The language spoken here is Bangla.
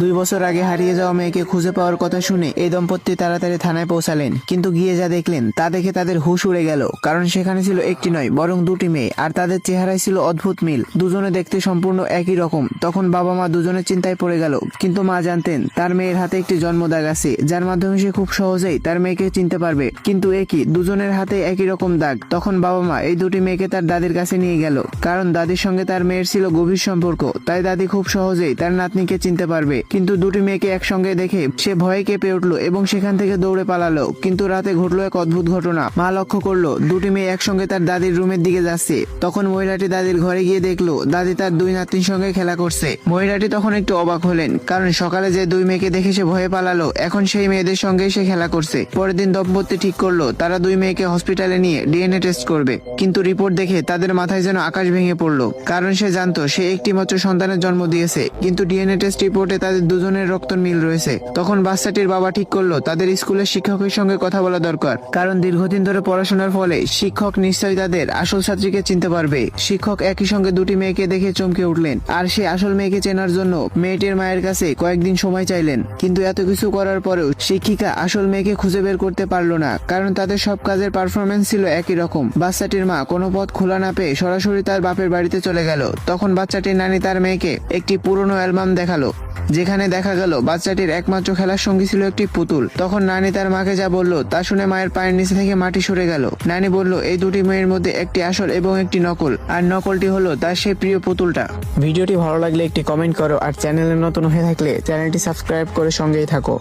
2 বছর আগে হারিয়ে যাওয়া মেয়েকে খুঁজে পাওয়ার কথা শুনে এই দম্পতি তাড়াতাড়ি থানায় পৌঁছালেন, কিন্তু গিয়ে যা দেখলেন তা দেখে তাদের হুঁশ উড়ে গেল। কারণ সেখানে ছিল একটি নয় বরং 2টি মেয়ে, আর তাদের চেহারায় ছিল অদ্ভুত মিল। দুজনে দেখতে সম্পূর্ণ একই রকম। তখন বাবা মা দুজনের চিন্তায় পড়ে গেল, কিন্তু মা জানতেন তার মেয়ের হাতে একটি জন্মদাগ আছে, যার মাধ্যমে সে খুব সহজেই তার মেয়েকে চিনতে পারবে। কিন্তু একই দুজনের হাতে একই রকম দাগ। তখন বাবা মা এই 2টি মেয়েকে তার দাদির কাছে নিয়ে গেল, কারণ দাদির সঙ্গে তার মেয়ের ছিল গভীর সম্পর্ক, তাই দাদি খুব সহজেই তার নাতনিকে চিনতে পারবে। কিন্তু 2টি মেয়েকে একসঙ্গে দেখে সে ভয়ে কেঁপে উঠলো এবং সেখান থেকে দৌড়ে পালালো। কিন্তু রাতে ঘটলো এক অদ্ভুত ঘটনা। মা লক্ষ্য করলো 2টি মেয়ে একসঙ্গে তার দাদির রুমের দিকে যাচ্ছে। তখন মহিলাটি দাদির ঘরে গিয়ে দেখলো দাদি তার 2 নাতনির সঙ্গে খেলা করছে। মহিলাটি তখন একটু অবাক হলেন, কারণ সকালে যে 2 মেয়েকে দেখে সে ভয়ে পালালো, এখন সেই মেয়েদের সঙ্গে সে খেলা করছে। পরের দিন দম্পতি ঠিক করলো তারা 2 মেয়েকে হসপিটালে নিয়ে ডিএনএ টেস্ট করবে। কিন্তু রিপোর্ট দেখে তাদের মাথায় যেন আকাশ ভেঙে পড়লো, কারণ সে জানতো সে একটি মাত্র সন্তানের জন্ম দিয়েছে, কিন্তু ডিএনএ টেস্ট রিপোর্টে তাদের দুজনের রক্ত মিল রয়েছে। তখন বাচ্চাটির বাবা ঠিক করলো তাদের স্কুলের শিক্ষকের সঙ্গে কথা বলা দরকার, কারণ দীর্ঘদিন ধরে পড়াশোনার ফলে শিক্ষক নিশ্চয়ই তাদের আসল ছাত্রীকে চিনতে পারবে। শিক্ষক একই সঙ্গে 2টি মেয়েকে দেখে চমকে উঠলেন, আর সে আসল মেয়েকে চেনার জন্য মেয়েটির মায়ের কাছে কয়েকদিন সময় চাইলেন। কিন্তু এত কিছু করার পরেও শিক্ষিকা আসল মেয়েকে খুঁজে বের করতে পারলো না, কারণ তাদের সব কাজের পারফরমেন্স ছিল একই রকম। বাচ্চাটির মা কোনো পথ খোলা না পেয়ে সরাসরি তার বাপের বাড়িতে চলে গেল। তখন বাচ্চাটির নানি তার মেয়েকে একটি পুরনো অ্যালবাম দেখালো, যেখানে দেখা গেল বাচ্চাটির একমাত্র খেলার সঙ্গী ছিল একটি পুতুল। তখন নানি তার মাকে যা বলল তা শুনে মায়ের পায়ের নিচে থেকে মাটি সরে গেল। নানি বলল এই 2টি মেয়ের মধ্যে একটি আসল এবং একটি নকল, আর নকলটি হলো তার সেই প্রিয় পুতুলটা। ভিডিওটি ভালো লাগলে একটি কমেন্ট করো, আর চ্যানেলে নতুন হয়ে থাকলে চ্যানেলটি সাবস্ক্রাইব করে সঙ্গেই থাকো।